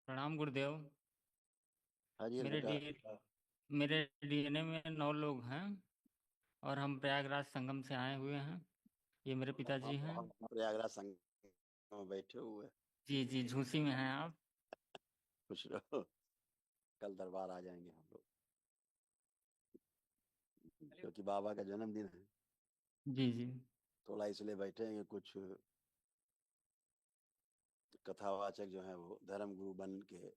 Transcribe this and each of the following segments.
प्रणाम गुरुदेव। हाँ जी मेरे बेटा। डी मेरे डीएनए में 9 लोग हैं और हम प्रयागराज संगम से आए हुए हैं। ये मेरे पिताजी हैं। हम प्रयागराज संगम में बैठे हुए हैं। जी जी, झूसी में हैं आप। खुश रहो। कल दरबार आ जाएंगे हम लोग, क्योंकि बाबा का जन्मदिन है। जी जी थोड़ा इसलिए बैठे हैं कि कुछ कथावाचक जो है वो धर्म गुरु बन के,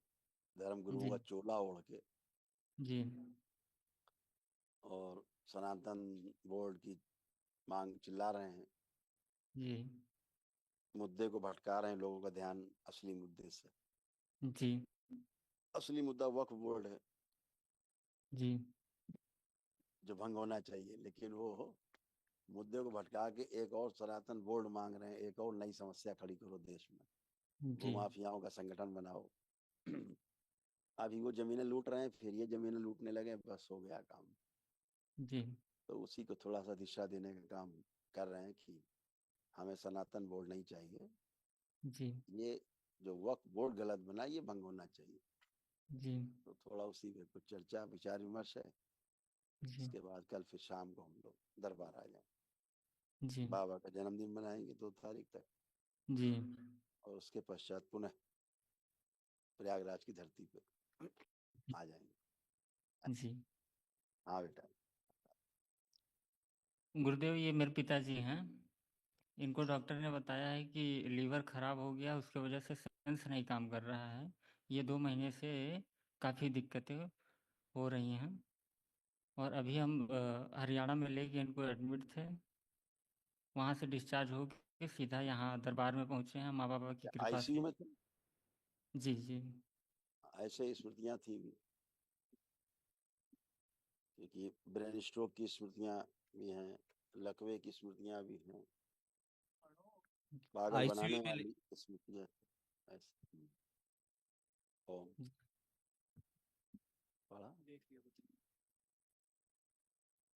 धर्म गुरुओं जी का चोला ओढ़ के जी और सनातन बोर्ड की मांग चिल्ला रहे हैं, जी मुद्दे को भटका रहे हैं लोगों का ध्यान असली मुद्दे से। जी असली मुद्दा वक्फ बोर्ड है जी जो भंग होना चाहिए, लेकिन वो मुद्दे को भटका के एक और सनातन बोर्ड मांग रहे हैं। एक और नई समस्या खड़ी करो देश में, जी भूमाफियाओं का संगठन बनाओ। अभी वो जमीनें लूट रहे हैं, फिर ये जमीनें लूटने लगे, बस हो गया काम। जी तो उसी को थोड़ा सा दिशा देने का काम कर रहे हैं कि हमें सनातन बोर्ड नहीं चाहिए। जी ये जो वक्फ बोर्ड गलत बना, ये भंग होना चाहिए। जी तो थोड़ा उसी पे कुछ चर्चा विचार विमर्श है। जी इसके बाद कल फिर शाम को हम लोग दरबार आ जाएंगे। जी बाबा का जन्मदिन मनाएंगे 2 तारीख तक, जी और उसके पश्चात पुनः प्रयागराज की धरती पे आ जाएंगे। जी। हाँ बेटा। गुरुदेव, ये मेरे पिताजी हैं। इनको डॉक्टर ने बताया है कि लीवर खराब हो गया, उसके वजह से सेंस नहीं काम कर रहा है। ये 2 महीने से काफ़ी दिक्कतें हो रही हैं। और अभी हम हरियाणा में लेके इनको एडमिट थे। वहाँ से डिस्चार्ज हो के सीधा यहाँ दरबार में पहुँचे हैं, माँ बाबा की कृपा आईसीयू से। में थे। जी जी ऐसे स्मृतियां थी भी, क्योंकि ब्रेन स्ट्रोक की स्मृतियां भी हैं, लकवे की स्मृतियां भी हैं, पागल आईसीयू बनाने में वाली स्मृतियां ऐसी। ओम पढ़ा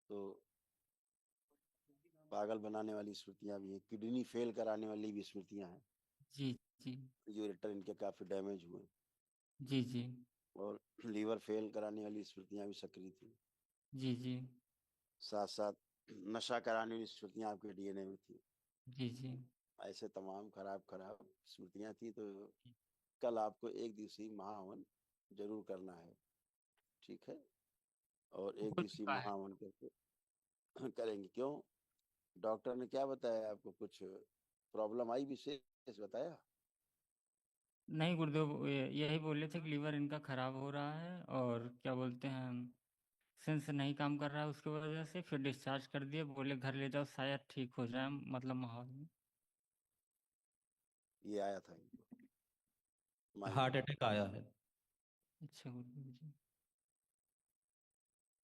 तो पागल बनाने वाली स्मृतियां भी हैं, किडनी फेल कराने वाली भी स्मृतियां हैं। जी जी यूरेटर इनके काफी डैमेज हुए, जी जी और लीवर फेल कराने वाली स्मृतियां भी सक्रिय थी। जी जी साथ साथ नशा कराने वाली स्मृतियां आपके डीएनए में थी। जी जी ऐसे तमाम खराब खराब स्मृतियां थी। तो कल आपको एक दिवसीय महाहवन जरूर करना है, ठीक है? और एक हो दिवसीय चुका है। महाहवन करके करेंगे। क्यों, डॉक्टर ने क्या बताया आपको? कुछ प्रॉब्लम आई विशेष बताया? नहीं गुरुदेव, यही बोले थे कि लीवर इनका खराब हो रहा है और क्या बोलते हैं, सेंस नहीं काम कर रहा है, उसकी वजह से फिर डिस्चार्ज कर दिए। बोले घर ले जाओ, शायद ठीक हो जाए, मतलब माहौल में। ये आया था इनको माइंड हार्ट में, अटैक आया है। अच्छा गुरुदेव जी।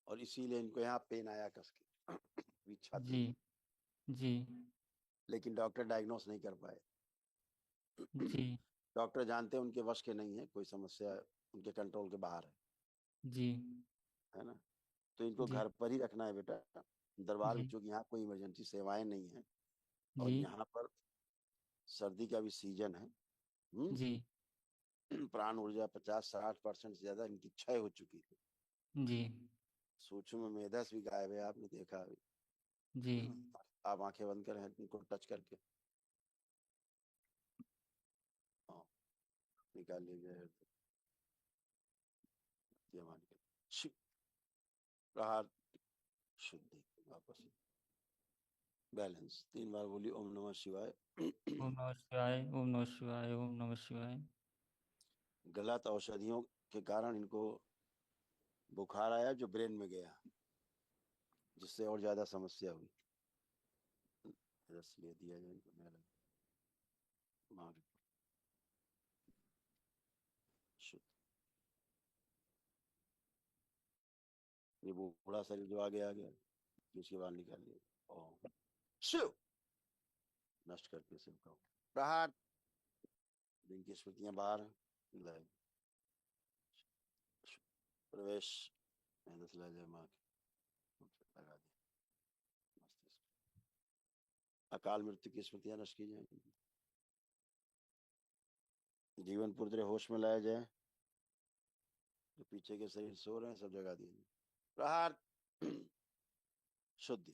और इसीलिए इनको यहाँ पेन आया कस के बीच छाती जी में। जी लेकिन डॉक्टर डायग्नोस नहीं कर पाए। जी डॉक्टर जानते हैं उनके वश के नहीं है, कोई समस्या उनके कंट्रोल के बाहर जी है ना? तो इनको जी घर पर ही रखना है बेटा। दरबार में जी चूंकि यहाँ कोई इमरजेंसी सेवाएं नहीं है, और जी यहाँ पर सर्दी का भी सीजन है। जी प्राण ऊर्जा 50-60% से ज्यादा इनकी क्षय हो चुकी है। जी सूक्ष्म मेधस भी गायब है, आपने देखा अभी। जी आप आंखें बंद करें इनको टच करके, हाँ, निकाल लीजिए। ये मान के शिव प्रहार, शुद्धि, वापस बैलेंस। 3 बार बोली ओम नमः शिवाय। ओम नमः शिवाय, ओम नमः शिवाय, ओम नमः शिवाय। गलत औषधियों के कारण इनको बुखार आया जो ब्रेन में गया, जिससे और ज्यादा समस्या हुई। रस ले दिया जाए इनको, मेरा मार शुद्ध। ये बूढ़ा शरीर जो आ गया उसके बाहर निकाल लिया। ओम शिव, नष्ट करके शिव का प्रहार। दिन की स्मृतियां बाहर लाए। प्रवेश में 10 जय माँ के लगा दिया मस्तिष्क। अकाल मृत्यु की स्मृतियां नष्ट की जाएंगी। जीवन पूरी तरह होश में लाया जाए। जो पीछे के शरीर सो रहे हैं सब जगा दिए। प्रहार। शुद्धि।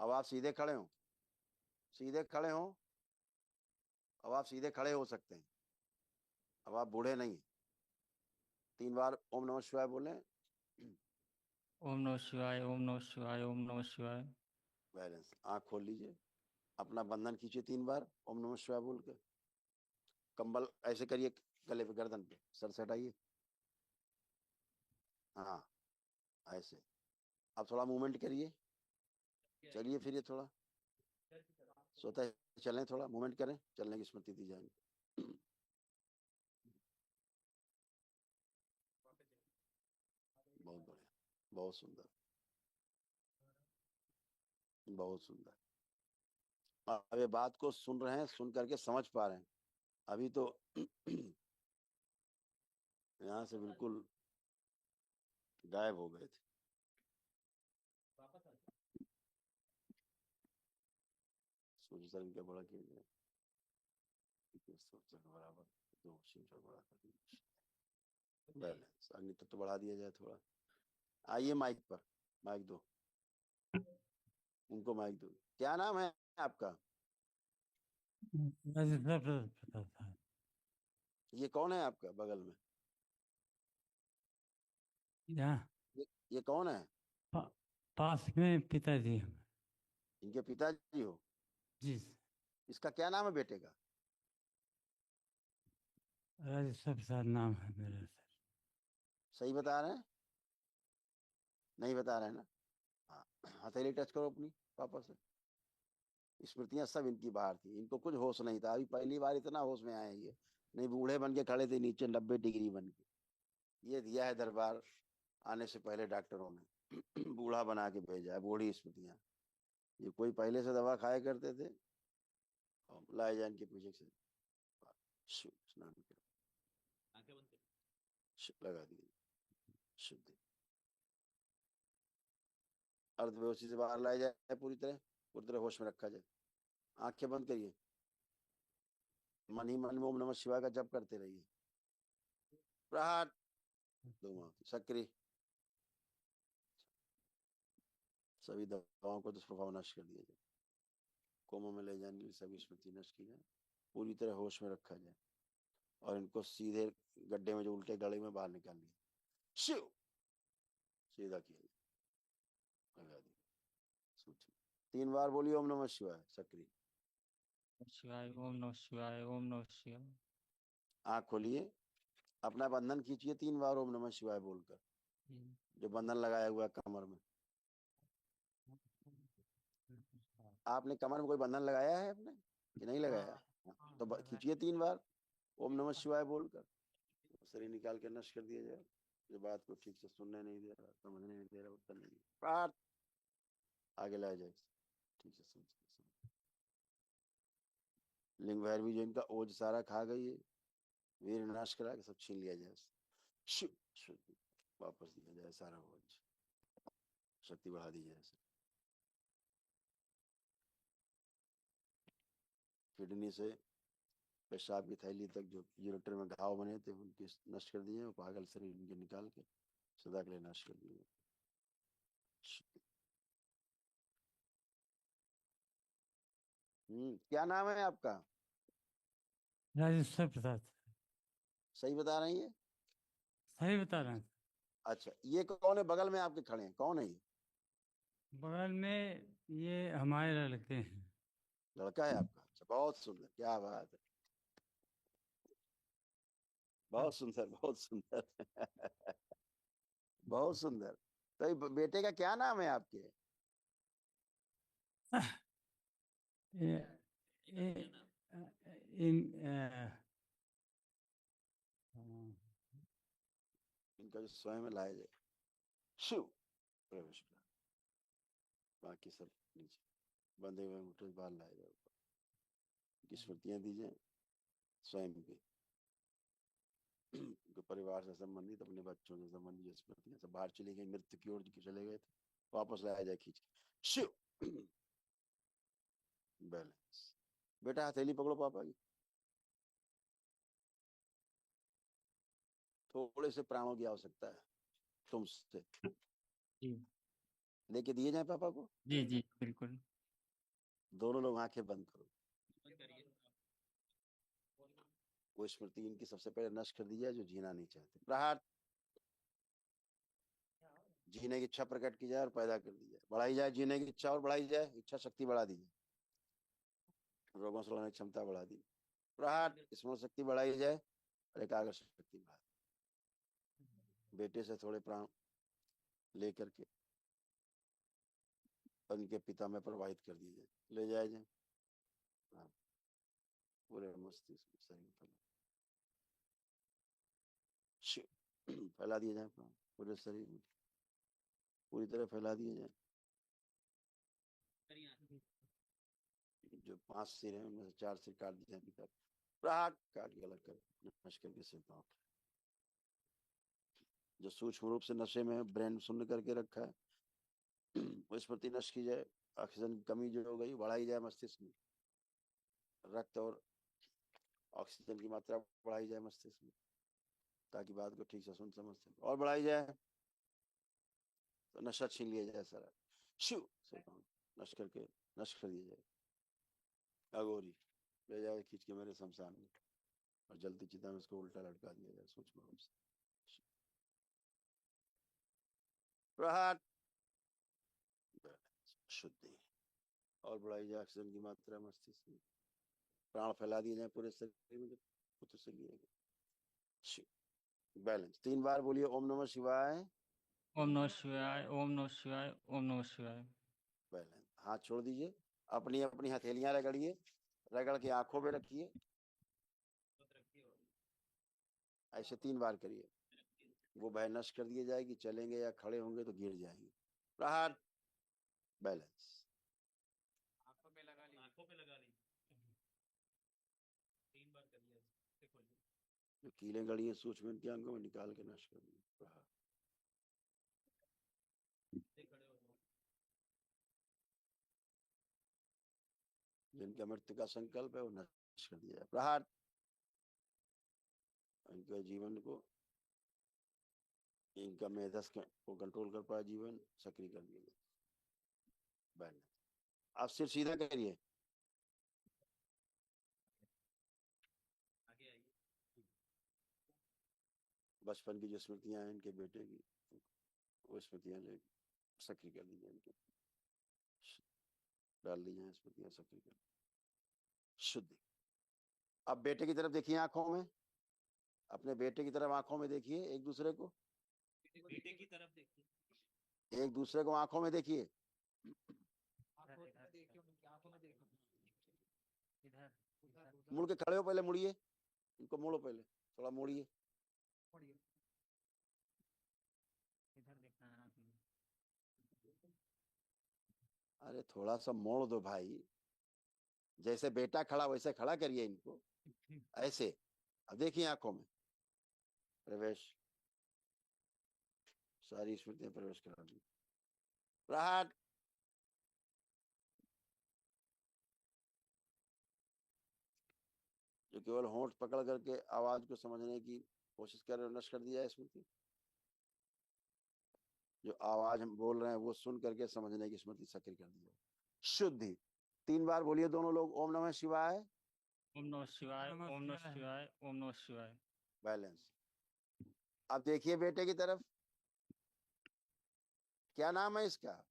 अब आप सीधे खड़े हो, सीधे खड़े हो। अब आप सीधे खड़े हो सकते हैं। अब आप बूढ़े नहीं। 3 बार ओम नमः शिवाय बोले। ओम नमः शिवाय, ओम नमः शिवाय, ओम नमः शिवाय। बैलेंस। आंख खोल लीजिए, अपना बंधन खींचिए 3 बार ओम नमः शिवाय बोल के। कंबल ऐसे करिए गले पे, गर्दन पे, सर से हटाइए। हाँ, ऐसे। अब थोड़ा मूवमेंट करिए, चलिए फिर ये थोड़ा स्वतः चलें, थोड़ा मूवमेंट करें, चलने की स्मृति दी जाएगी। बहुत बढ़िया, बहुत सुंदर, बहुत सुंदर। अब ये बात को सुन रहे हैं, सुन करके समझ पा रहे हैं। अभी तो यहाँ से बिल्कुल गायब हो गए थे। सूर्य सर इनका बड़ा किया जाए, बराबर 2 शीटर बड़ा कर दीजिए। बैलेंस। अग्नि तत्व तो बढ़ा दिया जाए थोड़ा। आइए माइक पर, माइक दो उनको, माइक दो। क्या नाम है आपका? राजेंद्र प्रसाद था। ये कौन है आपका बगल में? यहाँ ये कौन है? पा, पास में पिताजी हैं। इनके पिताजी हो? जी, इसका क्या नाम है बेटे का? राजेंद्र प्रसाद नाम है मेरा सर। सही बता रहे हैं? नहीं बता रहे हैं ना? हाँ, हथेली टच करो अपनी पापा से। स्मृतियां सब इनकी बाहर थी, इनको कुछ होश नहीं था। अभी पहली बार इतना होश में आए ये, नहीं बूढ़े बन के खड़े थे नीचे 90 डिग्री बन के। ये दिया है दरबार आने से पहले डॉक्टरों ने। बूढ़ा बना के भेजा है, बूढ़ी स्मृतियां। ये कोई पहले से दवा खाया करते थे, और लाए जान के पीछे से स्नान करो, लगा दिए शुद्धि। अर्थव्यवस्था से बाहर लाया जाए, पूरी तरह होश में रखा जाए। आंखें बंद करिए, मन ही मन में ओम नमः शिवाय का जप करते रहिए। प्रहार। दो सक्रिय। सभी दवाओं को दुष्प्रभाव नष्ट कर दिया जाए। कोमा में ले जाने के लिए सभी स्मृति नष्ट की जाए, पूरी तरह होश में रखा जाए, और इनको सीधे गड्ढे में जो उल्टे गले में बाहर निकाल लिया, शिव सीधा किया जाए, लगा दिया। 3 बार बोलिए ओम नमः शिवाय सक्रिय। शिवाय, ओम नमः शिवाय, ओम नमः शिवाय। आंख खोलिए, अपना बंधन खींचिए 3 बार ओम नमः शिवाय बोलकर, जो बंधन लगाया हुआ है कमर में। आपने कमर में कोई बंधन लगाया है अपने कि नहीं लगाया? हाँ, तो खींचिए 3 बार ओम नमः शिवाय बोलकर, शरीर निकाल के नष्ट कर दिया जाए। जो बात को ठीक से सुनने नहीं दे रहा, समझने नहीं दे रहा, उत्तर नहीं दे रहा, आगे लाया जाए, ठीक से समझ। लिंग भैरवी जो इनका ओज सारा खा गई है, वीर नाश करा के सब छीन लिया जाए, वापस दिया जाए सारा ओज, शक्ति बढ़ा दी जाए। किडनी से पेशाब की थैली तक जो यूरेटर में घाव बने थे उनके नष्ट कर दिए, पागल शरीर उनके निकाल के सदा के लिए नष्ट कर दिए। क्या नाम है आपका? राजेंद्र प्रसाद। सही बता रही है? सही बता रहे हैं। अच्छा, ये कौन है बगल में आपके खड़े हैं, कौन है ये? बगल में ये हमारे लड़के हैं। लड़का है आपका? अच्छा, बहुत सुंदर, क्या बात है, बहुत सुंदर, बहुत सुंदर। बहुत सुंदर। तो ये बेटे का क्या नाम है आपके? ये, ये, इन इनका जो स्वयं में लाया जाए, शिव प्रवेश कर, बाकी सब नीचे बंधे हुए अंगूठे बाहर लाया जाए, की स्मृतियां दी जाए स्वयं की। परिवार से संबंधित, अपने बच्चों से संबंधित जो स्मृतियां सब बाहर चली गई, मृत्यु की ओर चले गए थे, वापस लाया जाए खींच के, शिव। बैलेंस। बेटा, हथेली पकड़ो पापा की, थोड़े से प्राणों की आवश्यकता है तुमसे। जी लेके दिए जाए पापा को। जी जी बिल्कुल। दोनों लोग आंखें बंद करो। वो स्मृति इनकी सबसे पहले नष्ट कर दी जाए जो जीना नहीं चाहते। प्रहार। जीने की इच्छा प्रकट की जाए और पैदा कर दी जाए, बढ़ाई जाए जीने की इच्छा और बढ़ाई जाए, इच्छा शक्ति बढ़ा दी जाए, रोगों से लड़ने की क्षमता बढ़ा दी। प्रहार। स्मरण शक्ति बढ़ाई जाए और एकाग्र शक्ति बढ़ा दी। बेटे से थोड़े प्राण लेकर के उनके पिता में प्रवाहित कर दिए जाए, ले जाए जाए पूरे मस्तिष्क शरीर पर फैला दिए जाए प्राण पूरे शरीर में, पूरी तरह फैला दिए जाए। जो 5 सिर हैं उनमें से 4 सिर काट दिए जाए पिता। प्रहार। काट के अलग कर नष्ट करके सिर पाँव। जो सूक्ष्म रूप से नशे में ब्रेन शून्य करके रखा है वो स्मृति नष्ट की जाए। ऑक्सीजन की कमी जो हो गई बढ़ाई जाए मस्तिष्क में, रक्त और ऑक्सीजन की मात्रा बढ़ाई जाए मस्तिष्क में ताकि बात को ठीक से सुन समझ सके, और बढ़ाई जाए तो नशा छीन लिया जाए सारा। शिव से नष्ट करके नष्ट कर दिया जाए। अगोरी ले जाए खींच के मेरे शमशान में और जलती चिता में उसको उल्टा लटका दिया जाए सूक्ष्म रूप से। प्रहार। शुद्धि और बढ़ाई जाए ऑक्सीजन की मात्रा मस्तिष्क में, प्राण फैला दिए जाए पूरे शरीर में जो पुत्र से लिए गए। बैलेंस 3 बार बोलिए ओम नमः शिवाय। ओम नमः शिवाय, ओम नमः शिवाय, ओम नमः शिवाय। बैलेंस। हाथ छोड़ दीजिए, अपनी अपनी हथेलियां रगड़िए, रगड़ के आंखों में रखिए, ऐसे 3 बार करिए। वो भय नष्ट कर दिए जाएगी, चलेंगे या खड़े होंगे तो गिर जाएंगे। प्रहार। बैलेंस। आंखों पे लगा ली, आंखों पे लगा ली। 3 बार कर लिया। जो कीलें गड़ी हैं सूक्ष्म इनके अंगों में निकाल के नष्ट कर दिए। प्रहार। जिनका मृत्यु का संकल्प है वो नष्ट कर दिया जाए। प्रहार। इनके जीवन को, इनका मेधस को कंट्रोल कर पाए जीवन सक्रिय कर दिया जाए। बैलेंस। आप सिर सीधा करिए। बचपन की जो स्मृतियां हैं इनके बेटे की, वो स्मृतियां ले सक्रिय कर दी जाए, इनके डाल दी जाए स्मृतियां सक्रिय कर। शुद्धि। अब बेटे की तरफ देखिए आंखों में, अपने बेटे की तरफ आंखों में देखिए, एक दूसरे को, बेटे की तरफ देखिए, एक दूसरे को आंखों में देखिए। इधर मुड़ के खड़े हो, पहले मुड़िए, इनको मोड़ो, पहले थोड़ा मोड़िए। इधर देखना है आपने। अरे थोड़ा सा मोड़ दो भाई, जैसे बेटा खड़ा वैसे खड़ा करिए इनको, ऐसे। अब देखिए आंखों में प्रवेश, सारी स्मृतियां प्रवेश करा दी। प्रहार। जो केवल होंठ पकड़ करके आवाज को समझने की कोशिश कर रहे हो नष्ट कर दिया है स्मृति। जो आवाज हम बोल रहे हैं वो सुन करके समझने की स्मृति सक्रिय कर दी है। शुद्धि। 3 बार बोलिए दोनों लोग ओम नमः शिवाय। ओम नमः शिवाय, ओम नमः शिवाय, ओम नमः शिवाय। बैलेंस। अब देखिए बेटे की तरफ, क्या नाम है इसका?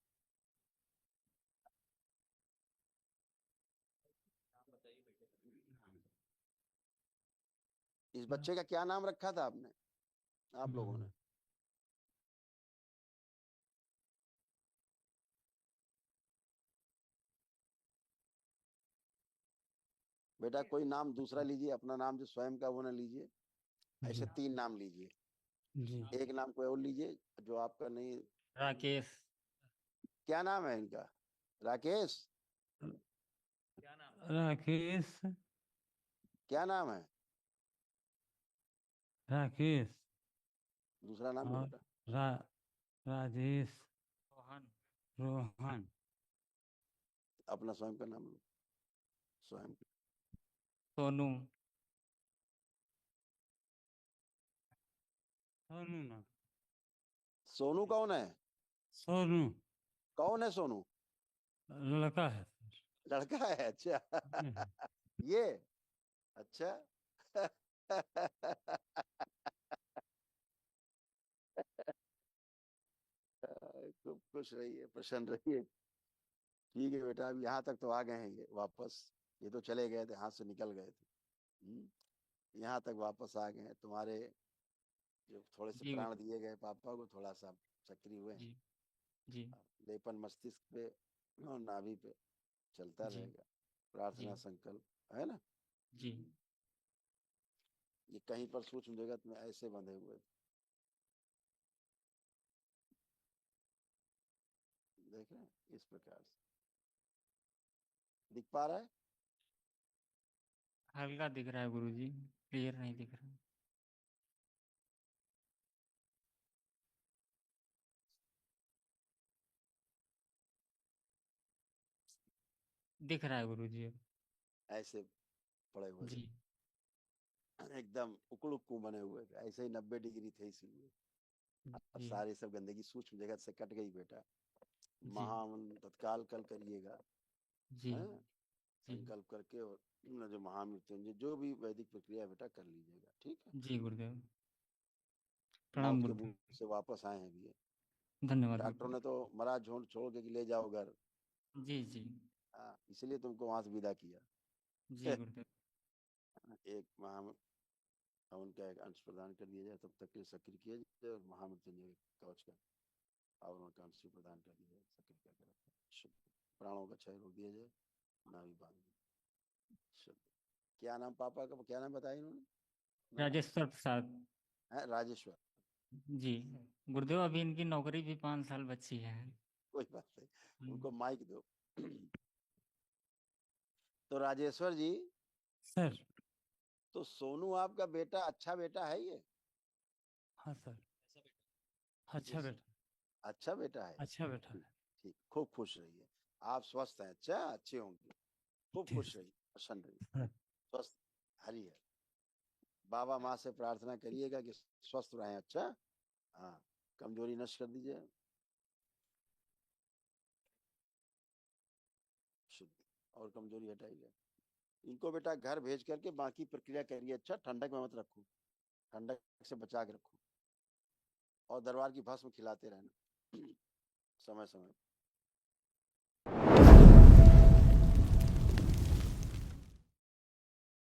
इस बच्चे का क्या नाम रखा था आपने, आप लोगों ने? बेटा कोई नाम दूसरा लीजिए, अपना नाम जो स्वयं का वो ना लीजिए, ऐसे 3 नाम लीजिए। जी। एक नाम कोई और लीजिए जो आपका नहीं। राकेश। क्या नाम है इनका? राकेश। क्या नाम? राकेश। क्या नाम है? राकेश। दूसरा नाम है और बेटा? रा, राजेश। रोहन। रोहन। अपना स्वयं का नाम लो, स्वयं। सोनू। सोनू ना। सोनू कौन है? सोनू कौन है सोनू? लड़का है लड़का है, अच्छा। सर। ये, अच्छा। खूब खुश रहिए, प्रसन्न रहिए। ठीक है बेटा, अब यहाँ तक तो आ गए हैं ये वापस। ये तो चले गए थे, हाथ से निकल गए थे। यहाँ तक वापस आ गए हैं। तुम्हारे जो थोड़े से जी प्राण गुरु। दिए गए पापा को, थोड़ा सा सक्रिय हुए हैं। जी। जी। लेपन मस्तिष्क पे और नाभि पे चलता जी। रहेगा। प्रार्थना जी। संकल्प है ना। जी। ये कहीं पर सूक्ष्म जगत में ऐसे बंधे हुए थे। देख रहे हैं, इस प्रकार से दिख पा रहा है। हल्का दिख रहा है गुरु जी, क्लियर नहीं दिख रहा। दिख रहा है गुरु जी अब। ऐसे पड़े हुए थे, जी। एकदम उकड़ू बने हुए थे, ऐसे ही 90 डिग्री थे इसीलिए। अब जी। सारी सब गंदगी सूक्ष्म जगत से कट गई बेटा। जी। महान तत्काल कल करिएगा, जी। है जी। संकल्प करके। और न जो महामृत्युंजय जो भी वैदिक प्रक्रिया बेटा कर लीजिएगा, ठीक है। जी गुरुदेव। प्रणाम मौत के गुरुदेव। मुंह से वापस आए हैं अभी ये। धन्यवाद डॉक्टरों गुरुदेव। ने तो मरा झोंड छोड़ के कि ले जाओ घर। जी। जी। हाँ, इसलिए तुमको वहां से विदा किया। जी गुरुदेव। एक हवन का एक अंश प्रदान कर दिया जाए, तब तक के लिए सक्रिय किया जाए, और महामृत्युंजय कवच का आवरण का अंश प्रदान कर दिया जाए, सक्रिय करके शुद्ध प्राणों का क्षय रोक दिया जाए। नाभि बांध शुद्ध। क्या नाम पापा का, क्या नाम बताया इन्होंने तुम्हारा? राजेश्वर प्रसाद। है राजेश्वर। जी। गुरुदेव अभी इनकी नौकरी भी 5 साल बची है। कोई बात नहीं, हम्म। उनको माइक दो। तो राजेश्वर जी, सर। तो सोनू आपका बेटा अच्छा बेटा है ये? हाँ सर। ये अच्छा बेटा। अच्छा बेटा है। अच्छा बेटा ठीक, है। ठीक, खूब खुश रहिए। आप स्वस्थ हैं, अच्छा, अच्छे होंगे। खूब ठीक खुश रहिए, प्रसन्न रहिए, है। स्वस्थ। हरी है। बाबा माँ से प्रार्थना करिएगा कि स्वस्थ रहें, अच्छा। हाँ, कमजोरी नष्ट कर दीजिए, शुद्ध, और कमजोरी हटाइए। इनको बेटा घर भेज करके बाकी प्रक्रिया करिए, अच्छा, ठंडक में मत रखो, ठंडक से बचा के रखो। और दरबार की भस्म खिलाते रहना समय समय।